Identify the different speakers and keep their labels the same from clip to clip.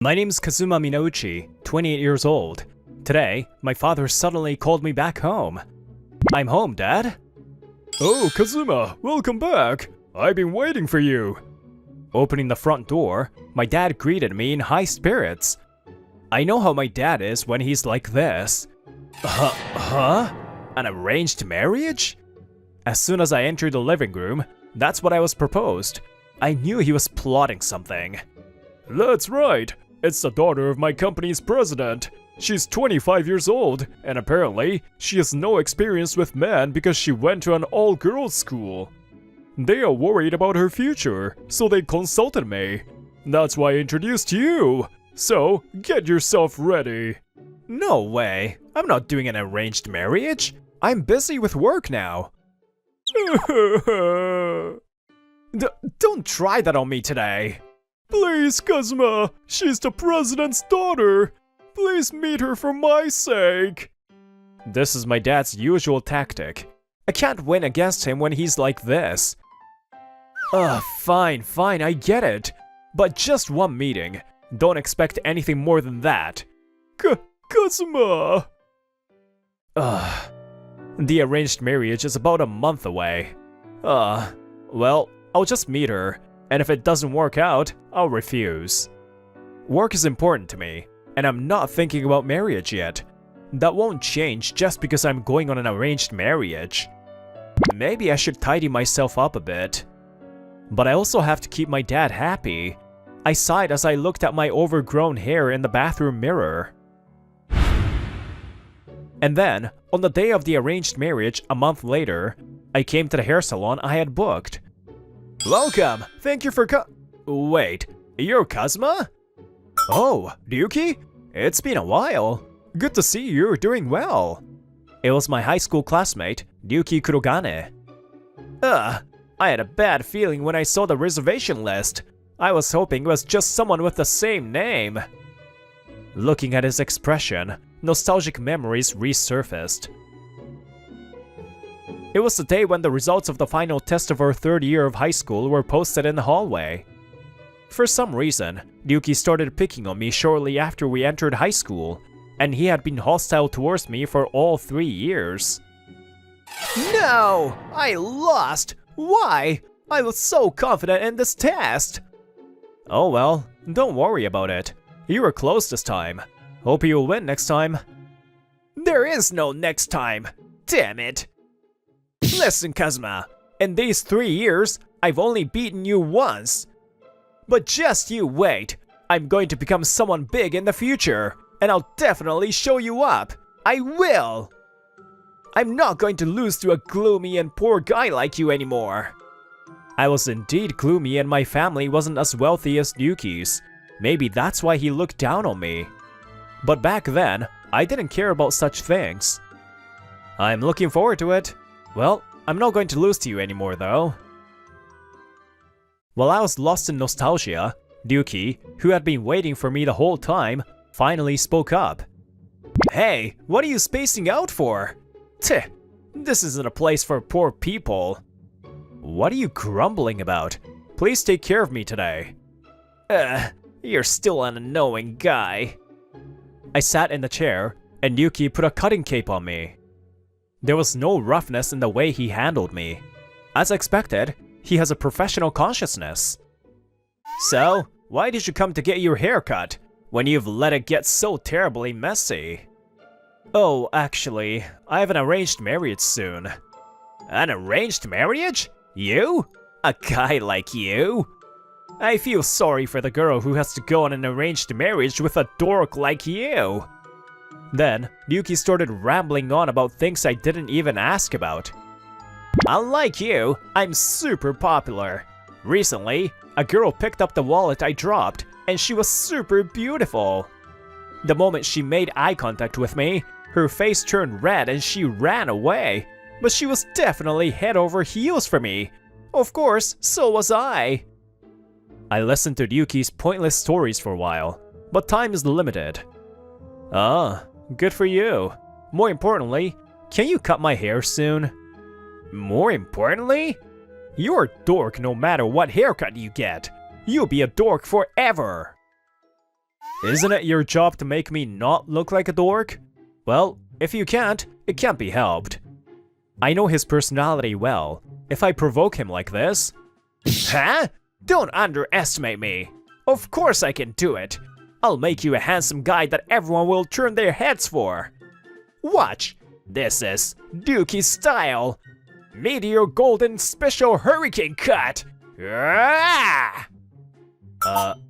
Speaker 1: My name's Kazuma Minouchi, 28 years old. Today, my father suddenly called me back home. I'm home, Dad.
Speaker 2: Oh, Kazuma, welcome back. I've been waiting for you.
Speaker 1: Opening the front door, my dad greeted me in high spirits. I know how my dad is when he's like this. Huh? An arranged marriage? As soon as I entered the living room, that's what I was proposed. I knew he was plotting something.
Speaker 2: That's right. It's the daughter of my company's president. She's 25 years old, and apparently, she has no experience with men because she went to an all-girls school. They are worried about her future, so they consulted me. That's why I introduced you. So, get yourself ready.
Speaker 1: No way. I'm not doing an arranged marriage. I'm busy with work now. Don't try that on me today.
Speaker 2: Please, Kazuma, she's the president's daughter. Please meet her for my sake.
Speaker 1: This is my dad's usual tactic. I can't win against him when he's like this. Fine, I get it. But just one meeting. Don't expect anything more than that.
Speaker 2: Kazuma!
Speaker 1: The arranged marriage is about a month away. Well, I'll just meet her, and if it doesn't work out, I'll refuse. Work is important to me, and I'm not thinking about marriage yet. That won't change just because I'm going on an arranged marriage. Maybe I should tidy myself up a bit. But I also have to keep my dad happy. I sighed as I looked at my overgrown hair in the bathroom mirror. And then, on the day of the arranged marriage a month later, I came to the hair salon I had booked. Welcome! Thank you for Wait, you're Kazuma? Oh, Ryuki? It's been a while. Good to see you're doing well. It was my high school classmate, Ryuki Kurogane. I had a bad feeling when I saw the reservation list. I was hoping it was just someone with the same name. Looking at his expression, nostalgic memories resurfaced. It was the day when the results of the final test of our third year of high school were posted in the hallway. For some reason, Ryuki started picking on me shortly after we entered high school, and he had been hostile towards me for all 3 years. No! I lost! Why? I was so confident in this test! Oh well, don't worry about it. You were close this time. Hope you'll win next time. There is no next time! Damn it! Listen, Kazuma, in these 3 years, I've only beaten you once. But just you wait. I'm going to become someone big in the future, and I'll definitely show you up. I will! I'm not going to lose to a gloomy and poor guy like you anymore. I was indeed gloomy and my family wasn't as wealthy as Ryuki's. Maybe that's why he looked down on me. But back then, I didn't care about such things. I'm looking forward to it. Well, I'm not going to lose to you anymore though. While I was lost in nostalgia, Ryuki, who had been waiting for me the whole time, finally spoke up. Hey, what are you spacing out for? Tch, this isn't a place for poor people. What are you grumbling about? Please take care of me today. You're still an annoying guy. I sat in the chair, and Ryuki put a cutting cape on me. There was no roughness in the way he handled me. As expected, he has a professional consciousness. So, why did you come to get your hair cut, when you've let it get so terribly messy? Oh, actually, I have an arranged marriage soon. An arranged marriage? You? A guy like you? I feel sorry for the girl who has to go on an arranged marriage with a dork like you. Then, Ryuki started rambling on about things I didn't even ask about. Unlike you, I'm super popular. Recently, a girl picked up the wallet I dropped, and she was super beautiful. The moment she made eye contact with me, her face turned red and she ran away. But she was definitely head over heels for me. Of course, so was I. I listened to Ryuki's pointless stories for a while, but time is limited. Good for you. More importantly, can you cut my hair soon? More importantly? You're a dork no matter what haircut you get. You'll be a dork forever. Isn't it your job to make me not look like a dork? Well, if you can't, it can't be helped. I know his personality well. If I provoke him like this... Huh? Don't underestimate me. Of course I can do it. I'll make you a handsome guy that everyone will turn their heads for. Watch. This is Dookie style. Meteor Golden Special Hurricane Cut. Ah!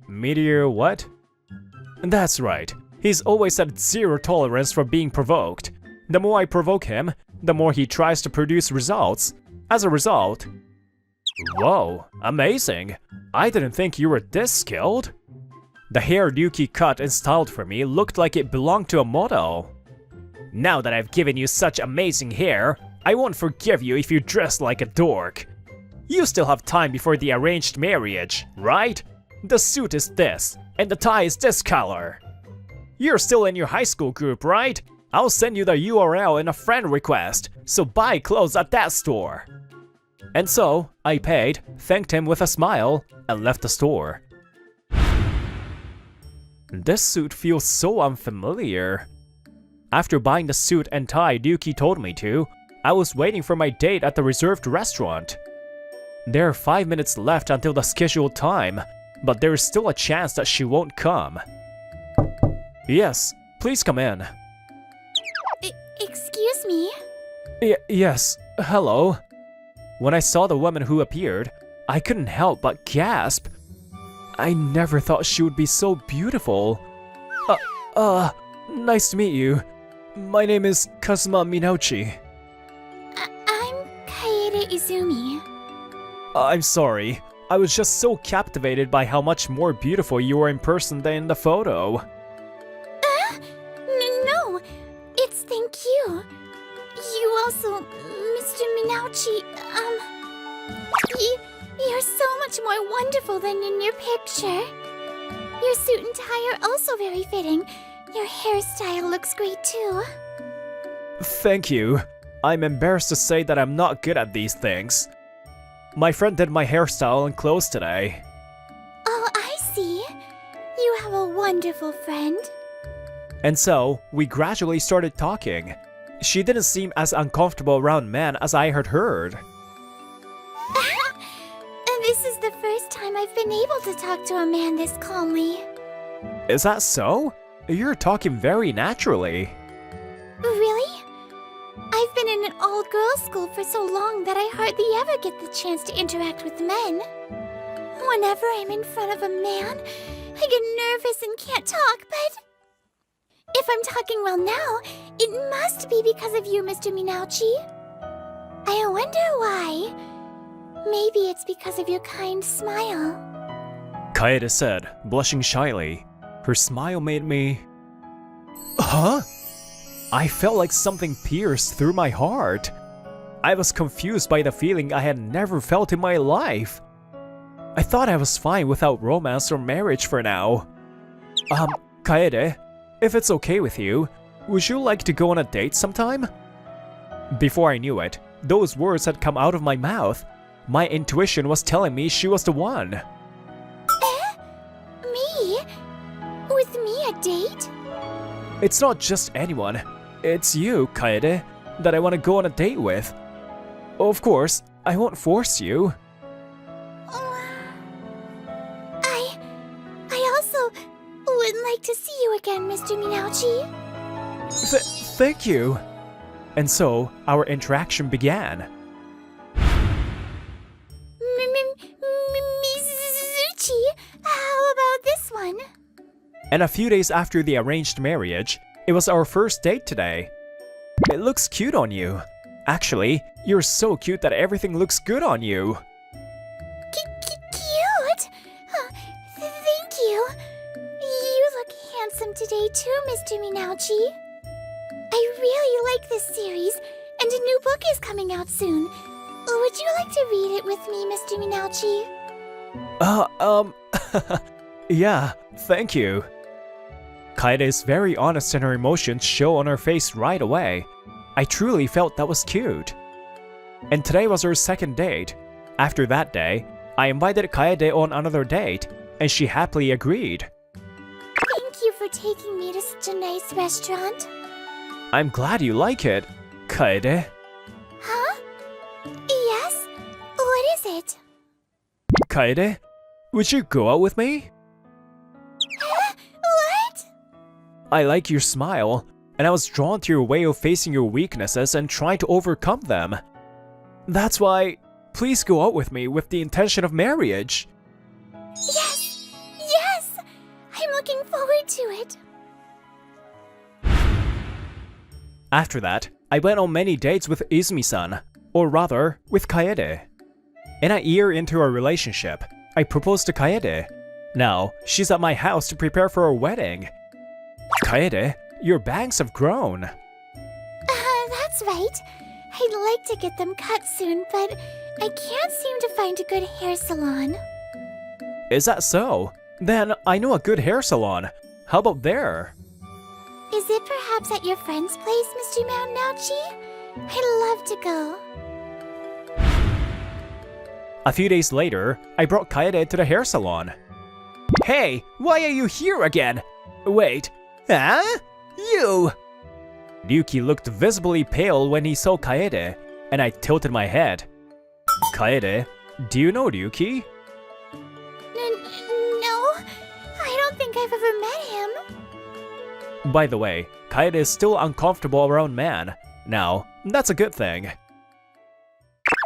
Speaker 1: Meteor what? That's right. He's always had zero tolerance for being provoked. The more I provoke him, the more he tries to produce results. As a result... Whoa, amazing. I didn't think you were this skilled. The hair Dookie cut and styled for me looked like it belonged to a model. Now that I've given you such amazing hair, I won't forgive you if you dress like a dork. You still have time before the arranged marriage, right? The suit is this, and the tie is this color. You're still in your high school group, right? I'll send you the URL in a friend request, so buy clothes at that store. And so, I paid, thanked him with a smile, and left the store. This suit feels so unfamiliar. After buying the suit and tie Dookie told me to, I was waiting for my date at the reserved restaurant. There are 5 minutes left until the scheduled time, but there is still a chance that she won't come. Yes, please come in.
Speaker 3: Excuse me?
Speaker 1: Yes, hello. When I saw the woman who appeared, I couldn't help but gasp. I never thought she would be so beautiful. Nice to meet you. My name is Kazuma Minouchi.
Speaker 3: I'm Kaede Izumi.
Speaker 1: I'm sorry. I was just so captivated by how much more beautiful you were in person than in the photo.
Speaker 3: No, it's thank you. You also, Mr. Minouchi, you're so much more wonderful than in your picture. Your suit and tie are also very fitting. Your hairstyle looks great too.
Speaker 1: Thank you. I'm embarrassed to say that I'm not good at these things. My friend did my hairstyle and clothes today.
Speaker 3: Oh, I see. You have a wonderful friend.
Speaker 1: And so, we gradually started talking. She didn't seem as uncomfortable around men as I had heard.
Speaker 3: This is the first time I've been able to talk to a man this calmly.
Speaker 1: Is that so? You're talking very naturally.
Speaker 3: Really? I've been in an all-girls school for so long that I hardly ever get the chance to interact with men. Whenever I'm in front of a man, I get nervous and can't talk, but... if I'm talking well now, it must be because of you, Mr. Minouchi. I wonder why. Maybe it's because of your kind smile.
Speaker 1: Kaede said, blushing shyly. Her smile made me... Huh? I felt like something pierced through my heart. I was confused by the feeling I had never felt in my life. I thought I was fine without romance or marriage for now. Kaede, if it's okay with you, would you like to go on a date sometime? Before I knew it, those words had come out of my mouth. My intuition was telling me she was the one.
Speaker 3: Me? With me a date?
Speaker 1: It's not just anyone. It's you, Kaede, that I want to go on a date with. Of course, I won't force you.
Speaker 3: I also would like to see you again, Mr. Minouchi.
Speaker 1: Thank you. And so, our interaction began.
Speaker 3: Mizuchi, how about this one?
Speaker 1: And a few days after the arranged marriage, it was our first date today. It looks cute on you. Actually, you're so cute that everything looks good on you.
Speaker 3: Cute? Thank you. You look handsome today too, Mr. Minouchi. I really like this series, and a new book is coming out soon. Would you like to read it with me, Mr. Minouchi?
Speaker 1: Yeah, thank you. Kaede is very honest and her emotions show on her face right away. I truly felt that was cute. And today was our second date. After that day, I invited Kaede on another date, and she happily agreed.
Speaker 3: Thank you you for taking me to such a nice restaurant.
Speaker 1: I'm glad you like it, Kaede.
Speaker 3: Huh? Yes? What is it?
Speaker 1: Kaede, would you go out with me?
Speaker 3: What?
Speaker 1: I like your smile, and I was drawn to your way of facing your weaknesses and trying to overcome them. That's why, please go out with me with the intention of marriage.
Speaker 3: Yes! Yes! I'm looking forward to it.
Speaker 1: After that, I went on many dates with Izumi-san, or rather, with Kaede. In a year into our relationship, I proposed to Kaede. Now, she's at my house to prepare for our wedding. Kaede, your bangs have grown.
Speaker 3: That's right. I'd like to get them cut soon, but I can't seem to find a good hair salon.
Speaker 1: Is that so? Then I know a good hair salon. How about there?
Speaker 3: Is it perhaps at your friend's place, Mr. Mounouchi? I'd love to go.
Speaker 1: A few days later, I brought Kaede to the hair salon. Hey, why are you here again? Wait, huh? You! Ryuki looked visibly pale when he saw Kaede, and I tilted my head. Kaede, do you know Ryuki?
Speaker 3: No, I don't think I've ever met him.
Speaker 1: By the way, Kaede is still uncomfortable around men. Now, that's a good thing.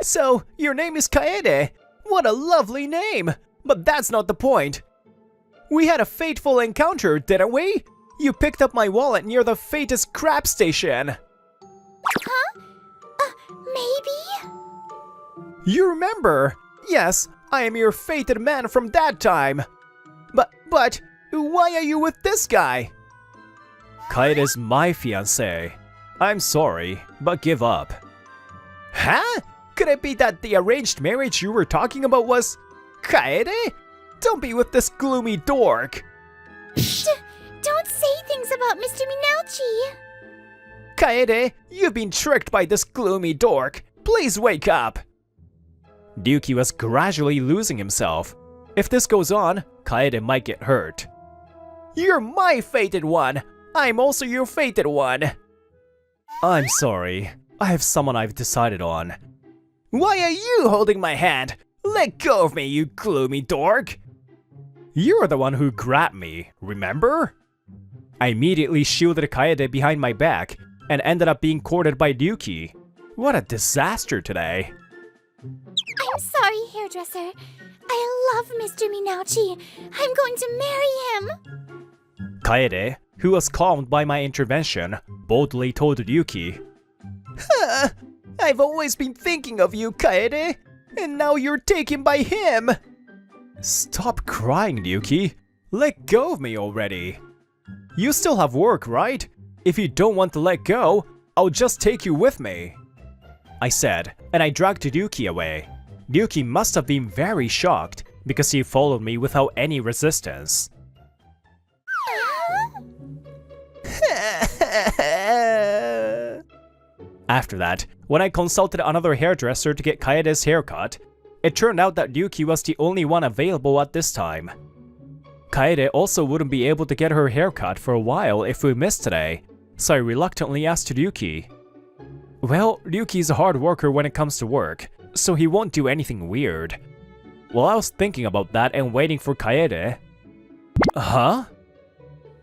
Speaker 1: So, your name is Kaede? What a lovely name! But that's not the point. We had a fateful encounter, didn't we? You picked up my wallet near the fated crab station.
Speaker 3: Huh? Maybe?
Speaker 1: You remember? Yes, I am your fated man from that time. But, why are you with this guy? Kaede's my fiancé. I'm sorry, but give up. Huh? Could it be that the arranged marriage you were talking about was Kaede? Don't be with this gloomy dork.
Speaker 3: Don't say things about Mr. Mounouchi.
Speaker 1: Kaede, you've been tricked by this gloomy dork. Please wake up. Ryuki was gradually losing himself. If this goes on, Kaede might get hurt. You're my fated one. I'm also your fated one. I'm sorry. I have someone I've decided on. Why are you holding my hand? Let go of me, you gloomy dork. You're the one who grabbed me, remember? I immediately shielded Kaede behind my back and ended up being courted by Ryuki. What a disaster today.
Speaker 3: I'm sorry, hairdresser. I love Mr. Mounouchi. I'm going to marry him.
Speaker 1: Kaede, who was calmed by my intervention, boldly told Ryuki, I've always been thinking of you, Kaede, and now you're taken by him. Stop crying, Ryuki. Let go of me already. You still have work, right? If you don't want to let go, I'll just take you with me. I said, and I dragged Ryuki away. Ryuki must have been very shocked because he followed me without any resistance. After that, when I consulted another hairdresser to get Kaede's haircut, it turned out that Ryuki was the only one available at this time. Kaede also wouldn't be able to get her haircut for a while if we missed today, so I reluctantly asked Ryuki. Well, Ryuki's a hard worker when it comes to work, so he won't do anything weird. While I was thinking about that and waiting for Kaede... Huh?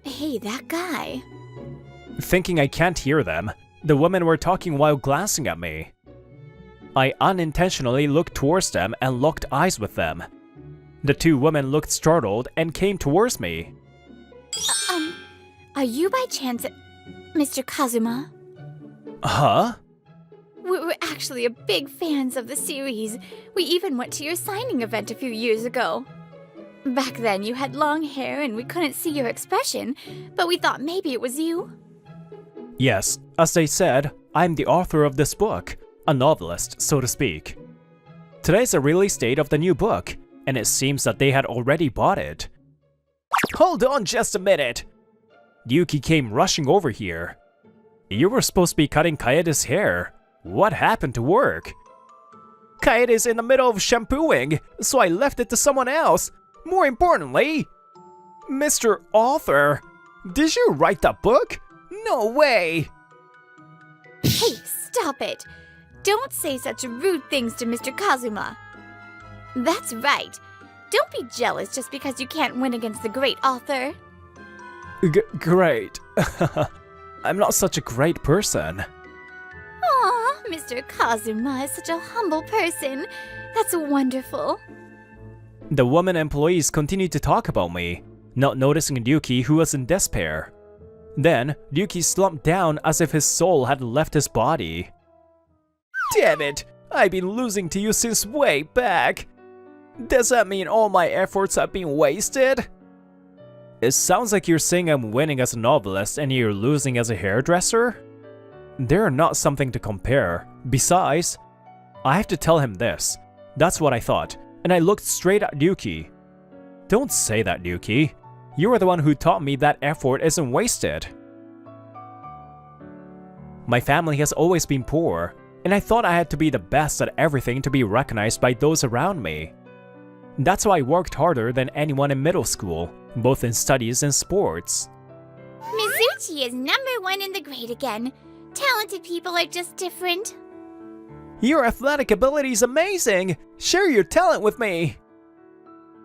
Speaker 3: Hey, that guy.
Speaker 1: Thinking I can't hear them, the women were talking while glancing at me. I unintentionally looked towards them and locked eyes with them. The two women looked startled and came towards me.
Speaker 3: Are you by chance Mr. Kazuma?
Speaker 1: Huh?
Speaker 3: We're actually big fans of the series. We even went to your signing event a few years ago. Back then you had long hair and we couldn't see your expression, but we thought maybe it was you.
Speaker 1: Yes, as they said, I'm the author of this book, a novelist, so to speak. Today's the release date of the new book, and it seems that they had already bought it. Hold on just a minute! Ryuki came rushing over here. You were supposed to be cutting Kaede's hair. What happened to work? Kaede's in the middle of shampooing, so I left it to someone else. More importantly, Mr. Author, Did you write that book? No way!
Speaker 3: Hey, stop it! Don't say such rude things to Mr. Kazuma. That's right. Don't be jealous just because you can't win against the great author.
Speaker 1: Great. I'm not such a great person.
Speaker 3: Aw, Mr. Kazuma is such a humble person. That's wonderful.
Speaker 1: The woman employees continued to talk about me, not noticing Ryuki, who was in despair. Then, Ryuki slumped down as if his soul had left his body. Damn it! I've been losing to you since way back. Does that mean all my efforts have been wasted? It sounds like you're saying I'm winning as a novelist and you're losing as a hairdresser? They're not something to compare. Besides, I have to tell him this. That's what I thought, and I looked straight at Ryuki. Don't say that, Ryuki. You are the one who taught me that effort isn't wasted. My family has always been poor, and I thought I had to be the best at everything to be recognized by those around me. That's why I worked harder than anyone in middle school, both in studies and sports.
Speaker 3: Mizuchi is #1 in the grade again. Talented people are just different.
Speaker 1: Your athletic ability is amazing! Share your talent with me!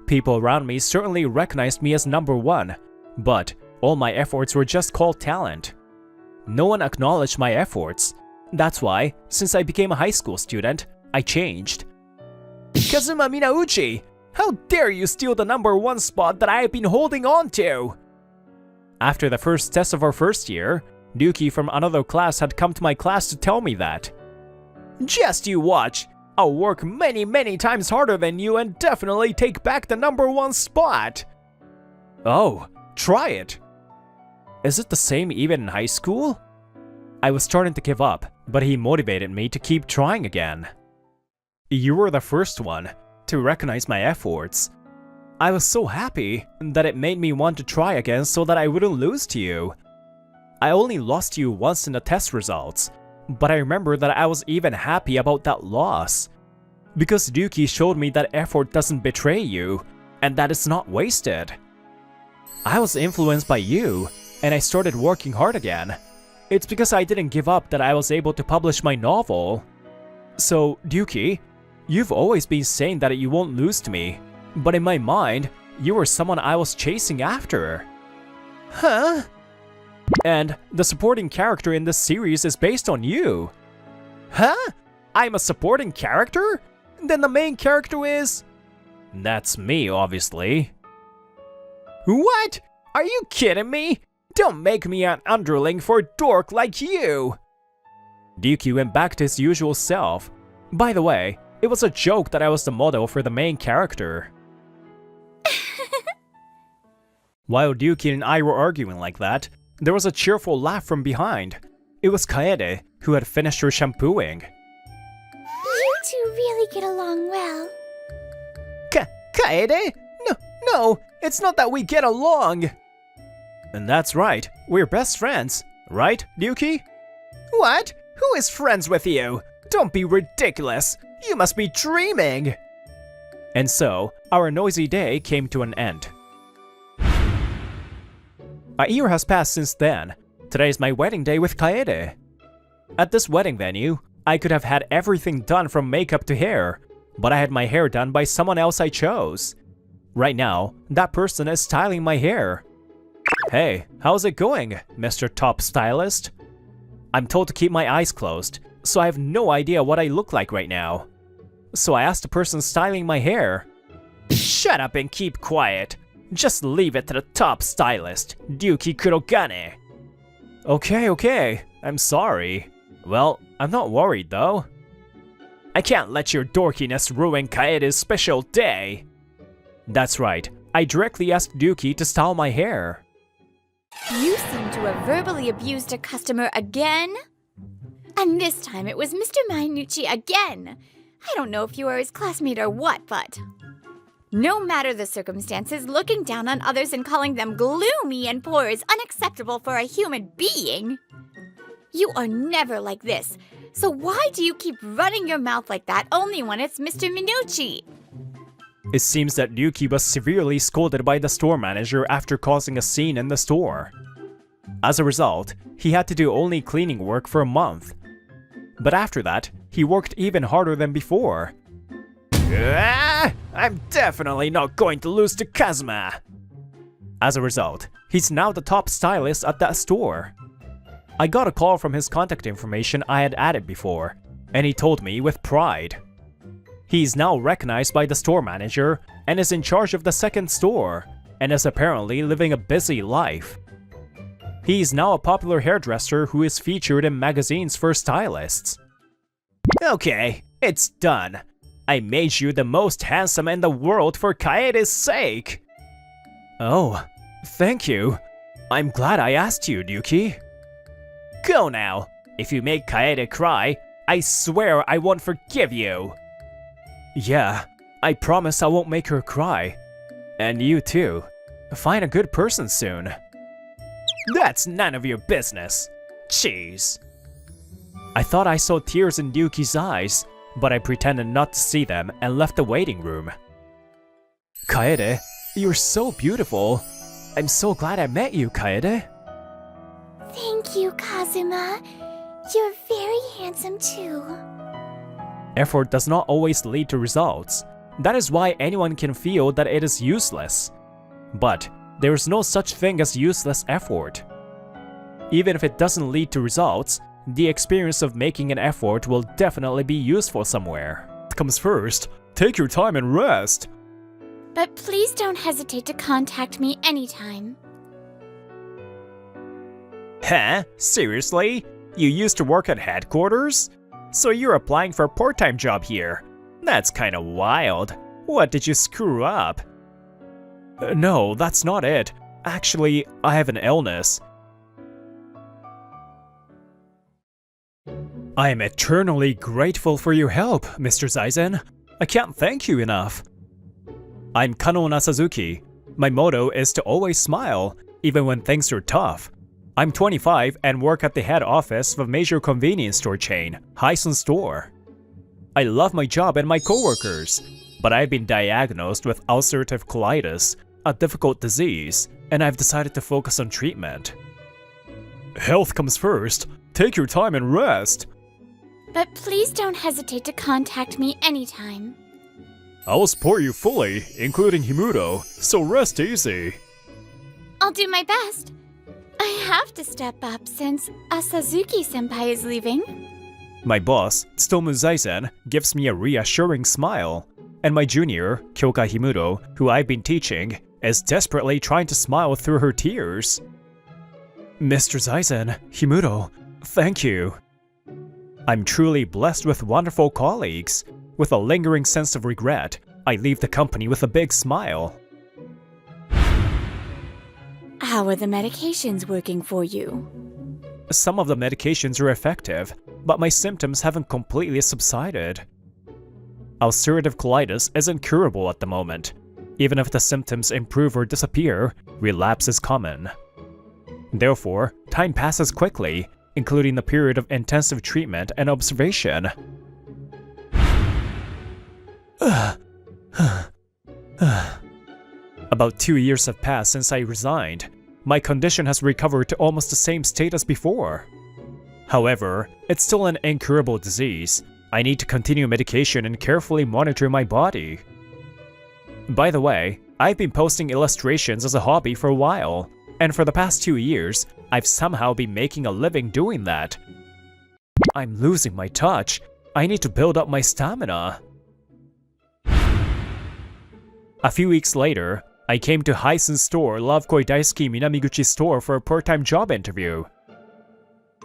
Speaker 1: People around me certainly recognized me as #1, but all my efforts were just called talent. No one acknowledged my efforts. That's why, since I became a high school student, I changed. Kazuma Minauchi! How dare you steal the #1 spot that I have been holding on to! After the first test of our first year, Ryuki from another class had come to my class to tell me that. Just you watch! I'll work many times harder than you and definitely take back the #1 spot! Oh, try it! Is it the same even in high school? I was starting to give up, but he motivated me to keep trying again. You were the first one to recognize my efforts. I was so happy that it made me want to try again so that I wouldn't lose to you. I only lost to you once in the test results, but I remember that I was even happy about that loss. Because Ryuki showed me that effort doesn't betray you, and that it's not wasted. I was influenced by you, and I started working hard again. It's because I didn't give up that I was able to publish my novel. So, Ryuki, you've always been saying that you won't lose to me, but in my mind, you were someone I was chasing after. Huh? And the supporting character in this series is based on you. Huh? I'm a supporting character? Then the main character is... That's me, obviously. What? Are you kidding me? Don't make me an underling for a dork like you! Ryuki went back to his usual self. By the way, it was a joke that I was the model for the main character. While Ryuki and I were arguing like that, there was a cheerful laugh from behind. It was Kaede, who had finished her shampooing.
Speaker 3: You two really get along well.
Speaker 1: Kaede? No, it's not that we get along! And that's right, we're best friends, right, Ryuki? What? Who is friends with you? Don't be ridiculous! You must be dreaming! And so, our noisy day came to an end. A year has passed since then. Today is my wedding day with Kaede. At this wedding venue, I could have had everything done from makeup to hair, but I had my hair done by someone else I chose. Right now, that person is styling my hair. Hey, how's it going, Mr. Top Stylist? I'm told to keep my eyes closed, so I have no idea what I look like right now. So I asked the person styling my hair. Shut up and keep quiet. Just leave it to the top stylist, Ryuki Kurogane. Okay, I'm sorry. Well, I'm not worried though. I can't let your dorkiness ruin Kaede's special day. That's right, I directly asked Ryuki to style my hair.
Speaker 3: You seem to have verbally abused a customer again? And this time it was Mr. Minucci again. I don't know if you are his classmate or what, but... No matter the circumstances, looking down on others and calling them gloomy and poor is unacceptable for a human being. You are never like this, so why do you keep running your mouth like that only when it's Mr. Minucci?
Speaker 1: It seems that Ryuki was severely scolded by the store manager after causing a scene in the store. As a result, he had to do only cleaning work for a month. But after that, he worked even harder than before. I'm definitely not going to lose to Kazuma. As a result, he's now the top stylist at that store. I got a call from his contact information I had added before, and he told me with pride. He's now recognized by the store manager and is in charge of the second store, and is apparently living a busy life. He's now a popular hairdresser who is featured in magazines for stylists. Okay, it's done. I made you the most handsome in the world for Kaede's sake. Oh, thank you. I'm glad I asked you, Ryuki. Go now. If you make Kaede cry, I swear I won't forgive you. Yeah, I promise I won't make her cry. And you too. Find a good person soon. That's none of your business. Jeez. I thought I saw tears in Ryuki's eyes, but I pretended not to see them and left the waiting room. Kaede, you're so beautiful. I'm so glad I met you, Kaede.
Speaker 3: Thank you, Kazuma. You're very handsome too.
Speaker 1: Effort does not always lead to results. That is why anyone can feel that it is useless. But there is no such thing as useless effort. Even if it doesn't lead to results, the experience of making an effort will definitely be useful somewhere.
Speaker 2: Comes first. Take your time and rest.
Speaker 3: But please don't hesitate to contact me anytime.
Speaker 1: Huh? Seriously? You used to work at headquarters? So you're applying for a part-time job here? That's kinda wild. What did you screw up?
Speaker 2: No, that's not it. Actually, I have an illness. I am eternally grateful for your help, Mr. Zaizen. I can't thank you enough. I'm Kano Nasazuki. My motto is to always smile, even when things are tough. I'm 25 and work at the head office of a major convenience store chain, Hyson Store. I love my job and my coworkers, but I've been diagnosed with ulcerative colitis, a difficult disease, and I've decided to focus on treatment. Health comes first. Take your time and rest.
Speaker 3: But please don't hesitate to contact me anytime.
Speaker 2: I'll support you fully, including Himuro, so rest easy.
Speaker 3: I'll do my best. I have to step up since Asazuki-senpai is leaving.
Speaker 1: My boss, Tsutomu Zaizen, gives me a reassuring smile, and my junior, Kyoka Himuro, who I've been teaching, is desperately trying to smile through her tears. Mr. Zaizen, Himuro, thank you. I'm truly blessed with wonderful colleagues. With a lingering sense of regret, I leave the company with a big smile.
Speaker 3: How are the medications working for you?
Speaker 1: Some of the medications are effective, but my symptoms haven't completely subsided. Ulcerative colitis isn't curable at the moment. Even if the symptoms improve or disappear, relapse is common. Therefore, time passes quickly, including the period of intensive treatment and observation. About 2 years have passed since I resigned. My condition has recovered to almost the same state as before. However, it's still an incurable disease. I need to continue medication and carefully monitor my body. By the way, I've been posting illustrations as a hobby for a while, and for the past 2 years, I've somehow been making a living doing that. I'm losing my touch. I need to build up my stamina. A few weeks later, I came to Hyson Store Love Koi Daisuki Minamiguchi store for a part-time job interview.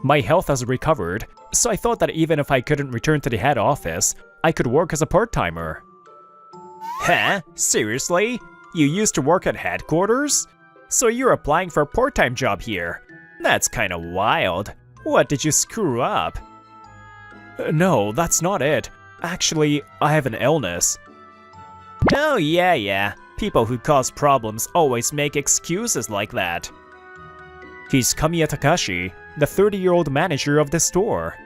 Speaker 1: My health has recovered, so I thought that even if I couldn't return to the head office, I could work as a part-timer. Huh? Seriously? You used to work at headquarters? So you're applying for a part-time job here? That's kinda wild. What did you screw up?
Speaker 2: No, that's not it. Actually, I have an illness.
Speaker 1: Oh yeah. People who cause problems always make excuses like that. He's Kamiya Takashi, the 30-year-old manager of the store.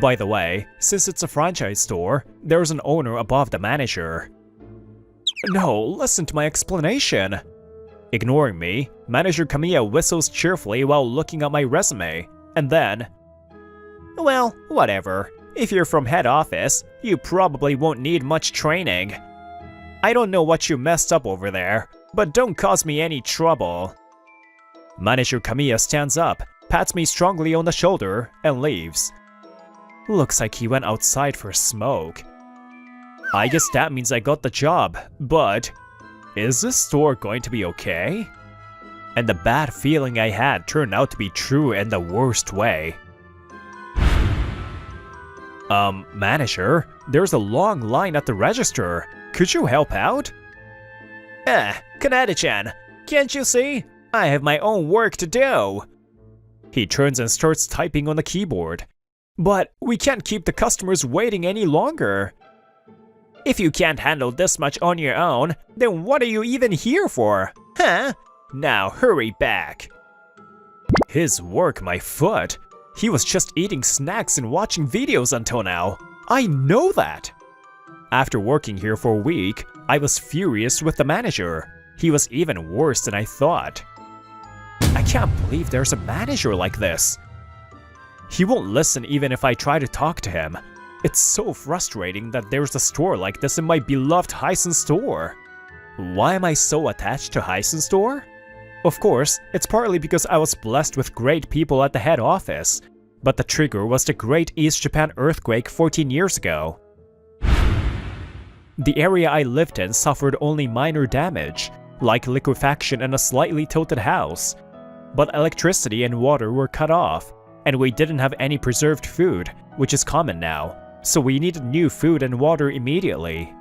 Speaker 1: By the way, since it's a franchise store, there's an owner above the manager.
Speaker 2: No, listen to my explanation.
Speaker 1: Ignoring me, Manager Kamiya whistles cheerfully while looking at my resume, and then, "Well, whatever. If you're from head office, you probably won't need much training. I don't know what you messed up over there, but don't cause me any trouble." Manager Kamiya stands up, pats me strongly on the shoulder, and leaves. Looks like he went outside for a smoke. I guess that means I got the job, but is this store going to be okay? And the bad feeling I had turned out to be true in the worst way. Manager, there's a long line at the register. Could you help out? Kaneda-chan, can't you see? I have my own work to do. He turns and starts typing on the keyboard. But we can't keep the customers waiting any longer. If you can't handle this much on your own, then what are you even here for? Huh? Now hurry back. His work, my foot. He was just eating snacks and watching videos until now. I know that. After working here for a week, I was furious with the manager. He was even worse than I thought. I can't believe there's a manager like this. He won't listen even if I try to talk to him. It's so frustrating that there's a store like this in my beloved Hyson store. Why am I so attached to Hyson store? Of course, it's partly because I was blessed with great people at the head office, but the trigger was the Great East Japan earthquake 14 years ago. The area I lived in suffered only minor damage, like liquefaction and a slightly tilted house, but electricity and water were cut off, and we didn't have any preserved food, which is common now, so we needed new food and water immediately.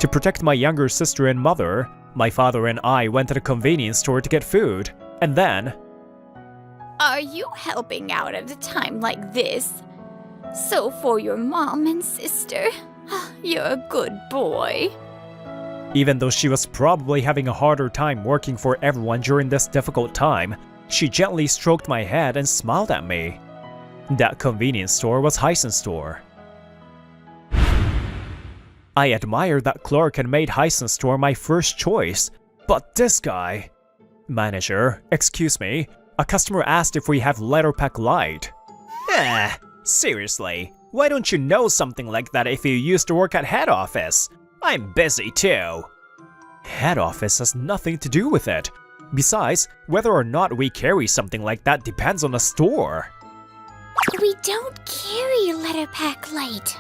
Speaker 1: To protect my younger sister and mother, my father and I went to the convenience store to get food, and then…
Speaker 3: Are you helping out at a time like this? So for your mom and sister, you're a good boy.
Speaker 1: Even though she was probably having a harder time working for everyone during this difficult time, she gently stroked my head and smiled at me. That convenience store was Hyson store. I admired that clerk and made Hyson store my first choice, but this guy… Manager, excuse me, a customer asked if we have Letterpack Light. Seriously, why don't you know something like that if you used to work at head office? I'm busy too. Head office has nothing to do with it. Besides, whether or not we carry something like that depends on the store.
Speaker 3: We don't carry Letterpack Light.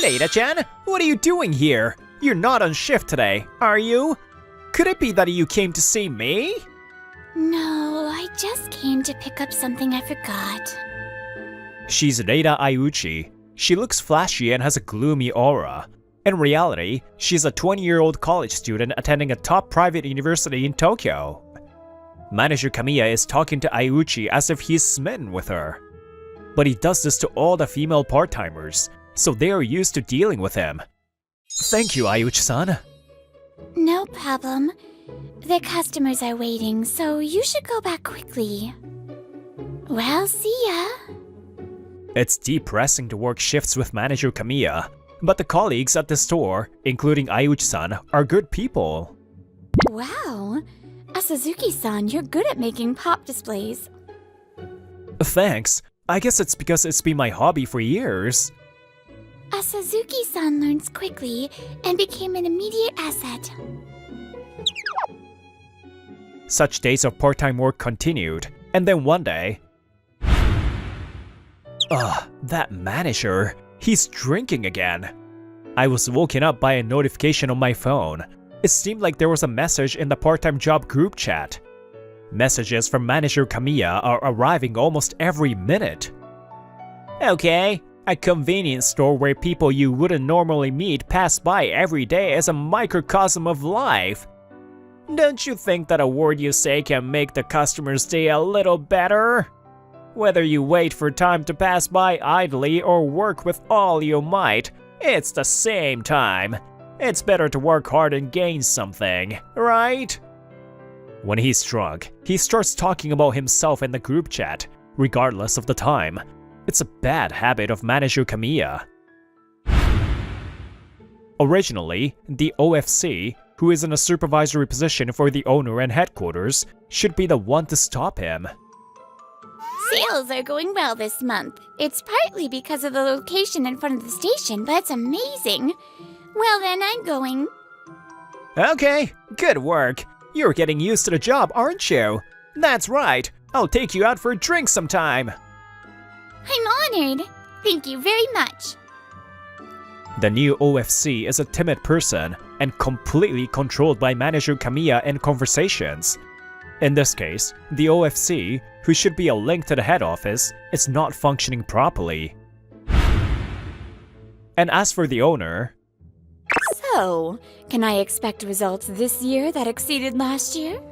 Speaker 1: Leida-chan, what are you doing here? You're not on shift today, are you? Could it be that you came to see me?
Speaker 3: No, I just came to pick up something I forgot.
Speaker 1: She's Reida Aiuchi. She looks flashy and has a gloomy aura. In reality, she's a 20-year-old college student attending a top private university in Tokyo. Manager Kamiya is talking to Aiuchi as if he's smitten with her. But he does this to all the female part-timers, so they are used to dealing with him. Thank you, Aiuchi-san.
Speaker 3: No problem. The customers are waiting, so you should go back quickly. Well, see ya.
Speaker 1: It's depressing to work shifts with Manager Kamiya, but the colleagues at the store, including Aiuchi-san, are good people.
Speaker 3: Wow. Suzuki-san, you're good at making pop displays.
Speaker 1: Thanks. I guess it's because it's been my hobby for years.
Speaker 3: Suzuki-san learns quickly and became an immediate asset.
Speaker 1: Such days of part-time work continued, and then one day… that manager, he's drinking again. I was woken up by a notification on my phone. It seemed like there was a message in the part-time job group chat. Messages from Manager Kamiya are arriving almost every minute. Okay, a convenience store where people you wouldn't normally meet pass by every day is a microcosm of life. Don't you think that a word you say can make the customer's day a little better? Whether you wait for time to pass by idly or work with all you might, it's the same time. It's better to work hard and gain something, right? When he's drunk, he starts talking about himself in the group chat, regardless of the time. It's a bad habit of Manager Kamiya. Originally, the OFC, who is in a supervisory position for the owner and headquarters, should be the one to stop him.
Speaker 3: Sales are going well this month. It's partly because of the location in front of the station, but it's amazing. Well then, I'm going.
Speaker 1: Okay, good work. You're getting used to the job, aren't you? That's right. I'll take you out for a drink sometime.
Speaker 3: I'm honored. Thank you very much.
Speaker 1: The new OFC is a timid person and completely controlled by manager Kamiya in conversations. In this case, the OFC, who should be a link to the head office, is not functioning properly. And as for the owner...
Speaker 3: So, can I expect results this year that exceeded last year?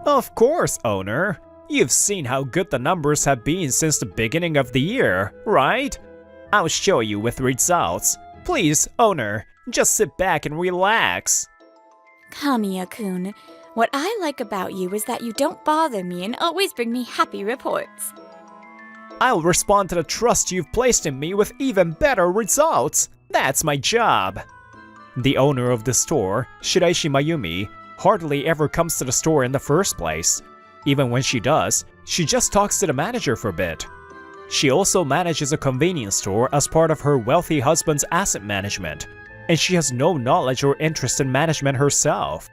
Speaker 1: Of course, owner. You've seen how good the numbers have been since the beginning of the year, right? I'll show you with results. Please, owner, just sit back and relax.
Speaker 3: Kamiya-kun, what I like about you is that you don't bother me and always bring me happy reports.
Speaker 1: I'll respond to the trust you've placed in me with even better results. That's my job. The owner of the store, Shiraishi Mayumi, hardly ever comes to the store in the first place. Even when she does, she just talks to the manager for a bit. She also manages a convenience store as part of her wealthy husband's asset management, and she has no knowledge or interest in management herself.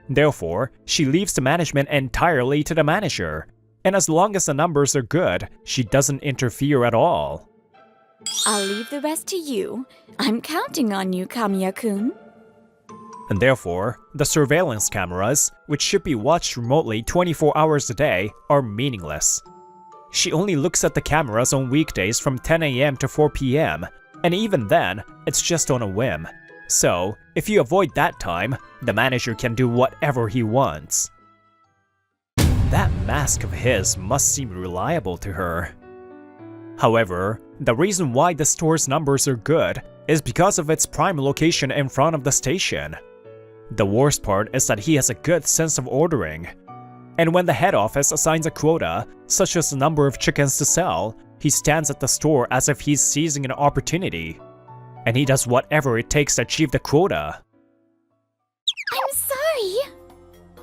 Speaker 1: Therefore, she leaves the management entirely to the manager, and as long as the numbers are good, she doesn't interfere at all.
Speaker 3: I'll leave the rest to you. I'm counting on you, Kamiya-kun.
Speaker 1: And therefore, the surveillance cameras, which should be watched remotely 24 hours a day, are meaningless. She only looks at the cameras on weekdays from 10 AM to 4 PM, and even then, it's just on a whim. So, if you avoid that time, the manager can do whatever he wants. That mask of his must seem reliable to her. However, the reason why the store's numbers are good is because of its prime location in front of the station. The worst part is that he has a good sense of ordering. And when the head office assigns a quota, such as the number of chickens to sell, he stands at the store as if he's seizing an opportunity. And he does whatever it takes to achieve the quota.
Speaker 3: I'm sorry.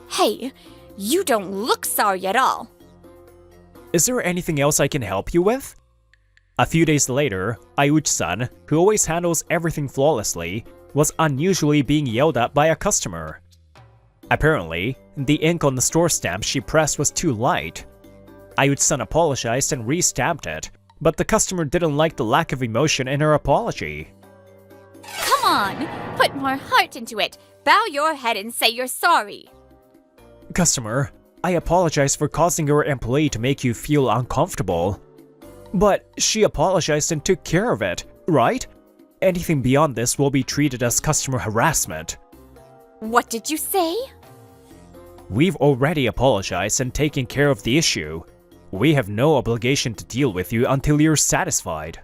Speaker 3: Hey, you don't look sorry at all.
Speaker 1: Is there anything else I can help you with? A few days later, Ayuchi-san, who always handles everything flawlessly, was unusually being yelled at by a customer. Apparently, the ink on the store stamp she pressed was too light. Ayuchi-san apologized and re-stamped it, but the customer didn't like the lack of emotion in her apology.
Speaker 3: Come on, put more heart into it. Bow your head and say you're sorry.
Speaker 1: Customer, I apologize for causing your employee to make you feel uncomfortable. But she apologized and took care of it, right? Anything beyond this will be treated as customer harassment.
Speaker 3: What did you say?
Speaker 1: We've already apologized and taken care of the issue. We have no obligation to deal with you until you're satisfied.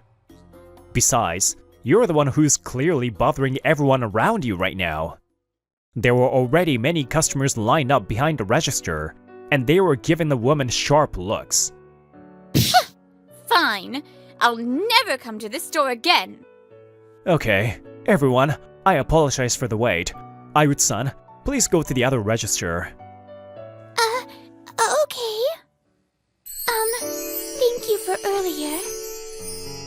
Speaker 1: Besides, you're the one who's clearly bothering everyone around you right now. There were already many customers lined up behind the register, and they were giving the woman sharp looks.
Speaker 3: Fine. I'll never come to this store again.
Speaker 1: Okay, everyone, I apologize for the wait. Ayuchi-san, please go to the other register.
Speaker 3: Okay. Thank you for earlier.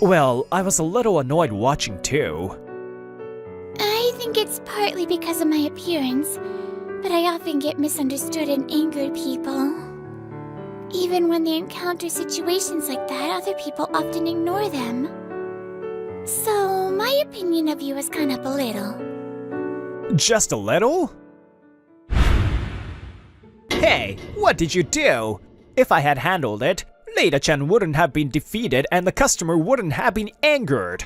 Speaker 1: Well, I was a little annoyed watching too.
Speaker 3: I think it's partly because of my appearance, but I often get misunderstood and angered people. Even when they encounter situations like that, other people often ignore them. So, my opinion of you has gone up a little.
Speaker 1: Just a little? Hey, what did you do? If I had handled it, Leida-chan wouldn't have been defeated and the customer wouldn't have been angered.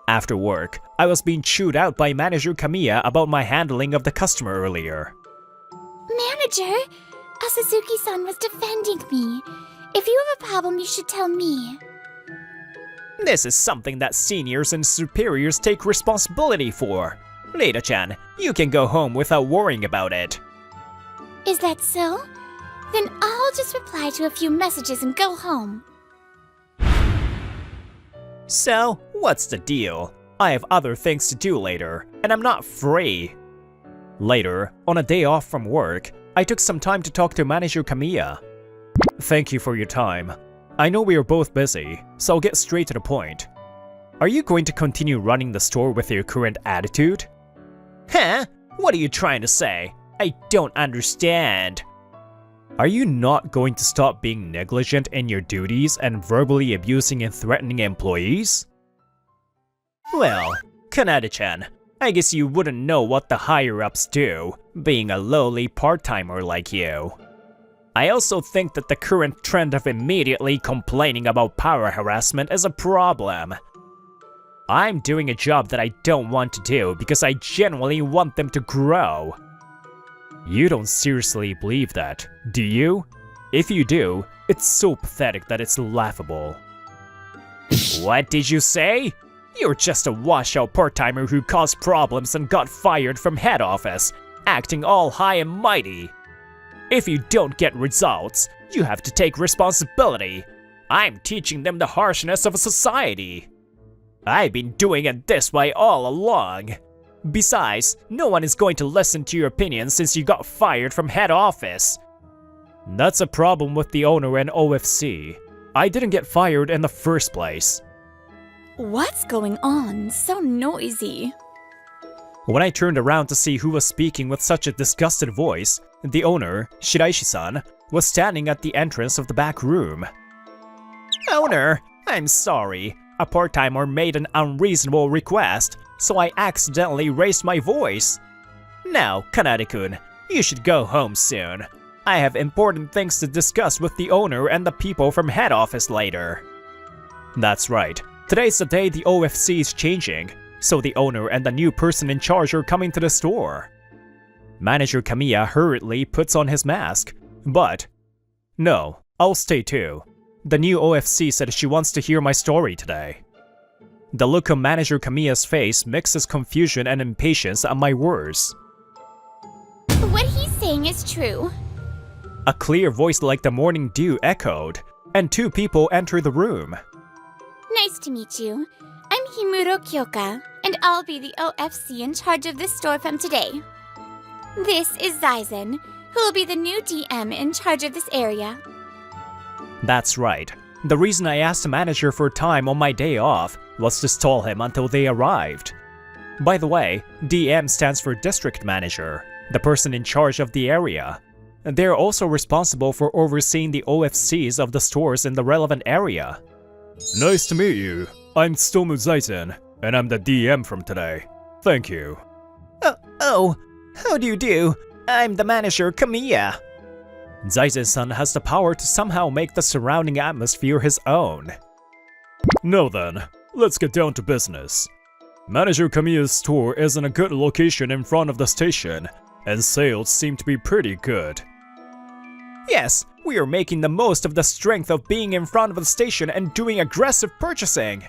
Speaker 1: After work, I was being chewed out by manager Kamiya about my handling of the customer earlier.
Speaker 3: Manager, Suzuki-san was defending me. If you have a problem, you should tell me.
Speaker 1: This is something that seniors and superiors take responsibility for. Leida-chan, you can go home without worrying about it.
Speaker 3: Is that so? Then I'll just reply to a few messages and go home.
Speaker 1: So, what's the deal? I have other things to do later, and I'm not free. Later, on a day off from work, I took some time to talk to manager Kamiya. Thank you for your time. I know we are both busy, so I'll get straight to the point. Are you going to continue running the store with your current attitude? Huh? What are you trying to say? I don't understand. Are you not going to stop being negligent in your duties and verbally abusing and threatening employees? Well, Kanade-chan, I guess you wouldn't know what the higher-ups do, being a lowly part-timer like you. I also think that the current trend of immediately complaining about power harassment is a problem. I'm doing a job that I don't want to do because I genuinely want them to grow. You don't seriously believe that, do you? If you do, it's so pathetic that it's laughable. What did you say? You're just a washout part-timer who caused problems and got fired from head office, acting all high and mighty. If you don't get results, you have to take responsibility. I'm teaching them the harshness of a society. I've been doing it this way all along. Besides, no one is going to listen to your opinion since you got fired from head office. That's a problem with the owner and OFC. I didn't get fired in the first place.
Speaker 3: What's going on? So noisy.
Speaker 1: When I turned around to see who was speaking with such a disgusted voice, the owner, Shiraishi-san, was standing at the entrance of the back room. Owner, I'm sorry. A part-timer made an unreasonable request, so I accidentally raised my voice. Now, Kanade-kun, you should go home soon. I have important things to discuss with the owner and the people from head office later. That's right. Today's the day the OFC is changing, so the owner and the new person in charge are coming to the store. Manager Kamiya hurriedly puts on his mask, but... No, I'll stay too. The new OFC said she wants to hear my story today. The look on Manager Kamiya's face mixes confusion and impatience at my words.
Speaker 3: What he's saying is true.
Speaker 1: A clear voice like the morning dew echoed, and two people enter the room.
Speaker 3: Nice to meet you. I'm Himuro Kyoka, and I'll be the OFC in charge of this store from today. This is Zaizen, who will be the new DM in charge of this area.
Speaker 1: That's right. The reason I asked the manager for time on my day off was to stall him until they arrived. By the way, DM stands for District Manager, the person in charge of the area. They're also responsible for overseeing the OFCs of the stores in the relevant area.
Speaker 2: Nice to meet you. I'm Tsutomu Zaizen, and I'm the DM from today. Thank you.
Speaker 1: How do you do? I'm the manager, Kamiya. Zaizen-san has the power to somehow make the surrounding atmosphere his own.
Speaker 2: Now then, let's get down to business. Manager Kamiya's store is in a good location in front of the station, and sales seem to be pretty good.
Speaker 1: Yes, we are making the most of the strength of being in front of the station and doing aggressive purchasing.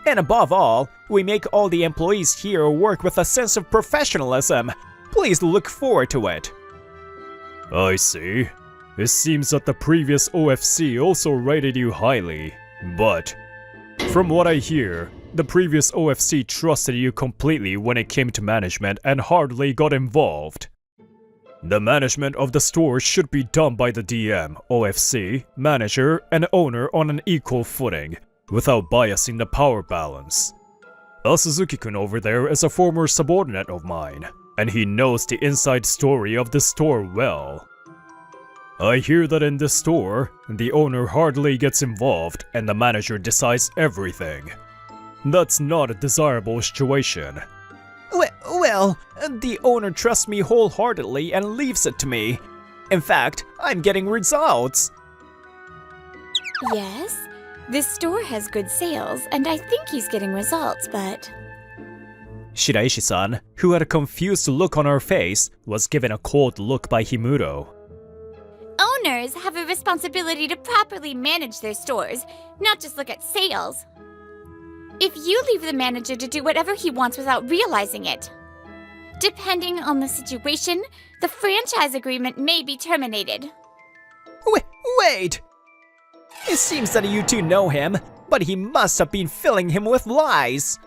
Speaker 1: And above all, we make all the employees here work with a sense of professionalism. Please look forward to it.
Speaker 2: I see. It seems that the previous OFC also rated you highly, but from what I hear, the previous OFC trusted you completely when it came to management and hardly got involved. The management of the store should be done by the DM, OFC, manager, and owner on an equal footing, without biasing the power balance. Suzuki-kun over there is a former subordinate of mine, and he knows the inside story of the store well. I hear that in this store, the owner hardly gets involved and the manager decides everything. That's not a desirable situation.
Speaker 1: Well, the owner trusts me wholeheartedly and leaves it to me. In fact, I'm getting results.
Speaker 3: Yes, this store has good sales, and I think he's getting results, but...
Speaker 1: Shiraishi-san, who had a confused look on her face, was given a cold look by Himuro.
Speaker 3: Owners have a responsibility to properly manage their stores, not just look at sales. If you leave the manager to do whatever he wants without realizing it, depending on the situation, the franchise agreement may be terminated.
Speaker 1: Wait! It seems that you two know him, but he must have been filling him with lies.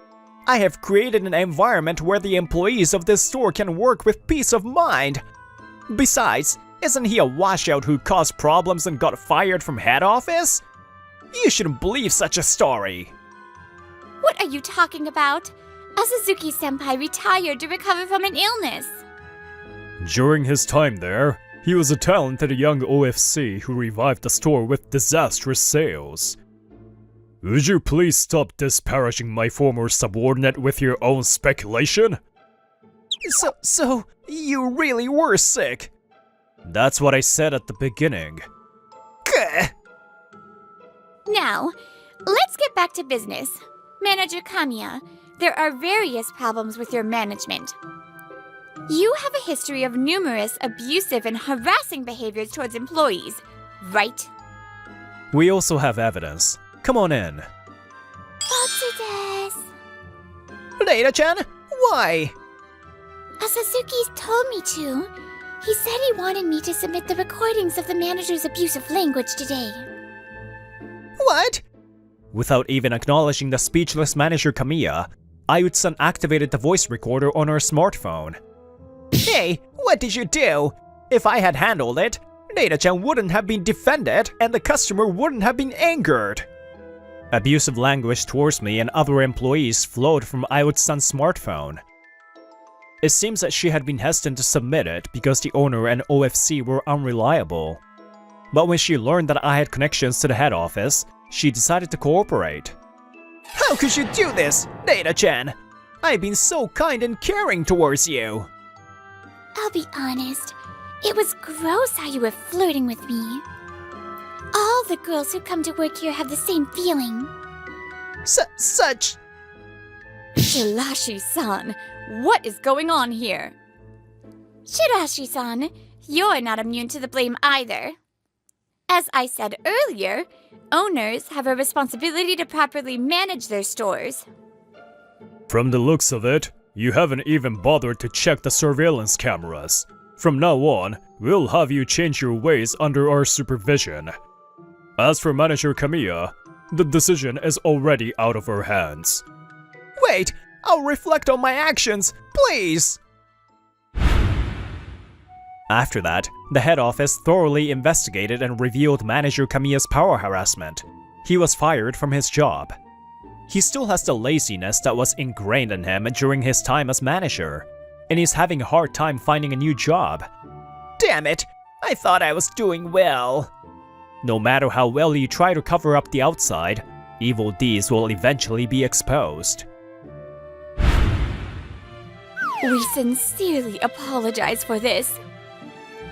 Speaker 1: I have created an environment where the employees of this store can work with peace of mind. Besides, isn't he a washout who caused problems and got fired from head office? You shouldn't believe such a story.
Speaker 3: What are you talking about? Asazuki-senpai retired to recover from an illness.
Speaker 2: During his time there, he was a talented young OFC who revived the store with disastrous sales. Would you please stop disparaging my former subordinate with your own speculation?
Speaker 1: So you really were sick?
Speaker 2: That's what I said at the beginning.
Speaker 1: Gah.
Speaker 3: Now, let's get back to business. Manager Kamiya, there are various problems with your management. You have a history of numerous abusive and harassing behaviors towards employees, right?
Speaker 2: We also have evidence. Come on in.
Speaker 1: Reina-chan, why?
Speaker 3: Asazuki's told me to. He said he wanted me to submit the recordings of the manager's abusive language today.
Speaker 1: What?
Speaker 2: Without even acknowledging the speechless manager Kamiya, Ayutsan activated the voice recorder on her smartphone.
Speaker 1: Hey, what did you do? If I had handled it, Reina-chan wouldn't have been defended and the customer wouldn't have been angered.
Speaker 2: Abusive language towards me and other employees flowed from Ayutsan's smartphone. It seems that she had been hesitant to submit it because the owner and OFC were unreliable. But when she learned that I had connections to the head office, she decided to cooperate.
Speaker 1: How could you do this, Reina-chan? I've been so kind and caring towards you.
Speaker 3: I'll be honest, it was gross how you were flirting with me. All the girls who come to work here have the same feeling.
Speaker 1: Such...
Speaker 3: Shirashi-san, what is going on here? Shirashi-san, you're not immune to the blame either. As I said earlier, owners have a responsibility to properly manage their stores.
Speaker 2: From the looks of it, you haven't even bothered to check the surveillance cameras. From now on, we'll have you change your ways under our supervision. As for Manager Kamiya, the decision is already out of our hands.
Speaker 1: Wait, I'll reflect on my actions, please!
Speaker 2: After that, the head office thoroughly investigated and revealed Manager Kamiya's power harassment. He was fired from his job. He still has the laziness that was ingrained in him during his time as manager, and he's having a hard time finding a new job.
Speaker 1: Damn it, I thought I was doing well.
Speaker 2: No matter how well you try to cover up the outside, evil deeds will eventually be exposed.
Speaker 3: We sincerely apologize for this.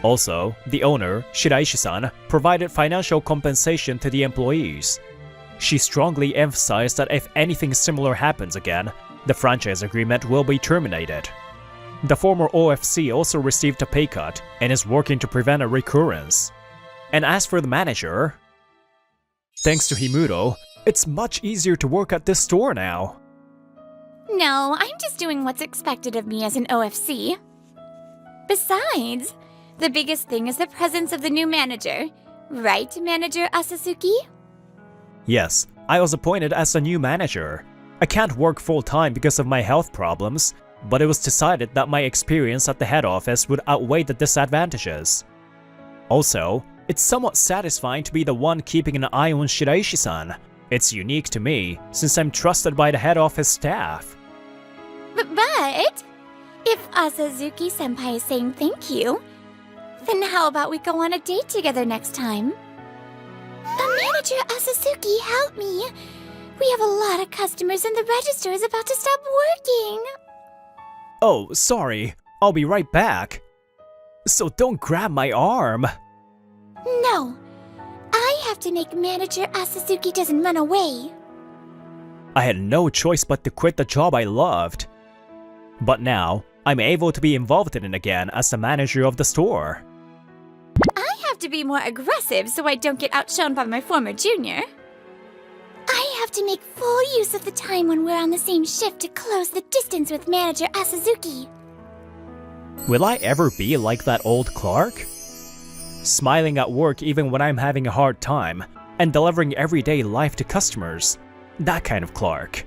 Speaker 2: Also, the owner, Shiraishi-san, provided financial compensation to the employees. She strongly emphasized that if anything similar happens again, the franchise agreement will be terminated. The former OFC also received a pay cut and is working to prevent a recurrence. And as for the manager, thanks to Himuro, it's much easier to work at this store now.
Speaker 3: No, I'm just doing what's expected of me as an OFC. Besides, the biggest thing is the presence of the new manager. Right, Manager Asazuki?
Speaker 2: Yes, I was appointed as the new manager. I can't work full-time because of my health problems, but it was decided that my experience at the head office would outweigh the disadvantages. Also, it's somewhat satisfying to be the one keeping an eye on Shiraishi-san. It's unique to me, since I'm trusted by the head office staff.
Speaker 3: But if Asazuki-senpai is saying thank you, then how about we go on a date together next time? Manager Asazuki, help me! We have a lot of customers and the register is about to stop working!
Speaker 2: Oh, sorry. I'll be right back. So don't grab my arm.
Speaker 3: No! I have to make Manager Asazuki doesn't run away.
Speaker 2: I had no choice but to quit the job I loved. But now, I'm able to be involved in it again as the manager of the store.
Speaker 3: I have to be more aggressive so I don't get outshone by my former junior. I have to make full use of the time when we're on the same shift to close the distance with Manager Asazuki.
Speaker 2: Will I ever be like that old Clark? Smiling at work even when I'm having a hard time, and delivering everyday life to customers. That kind of Clark.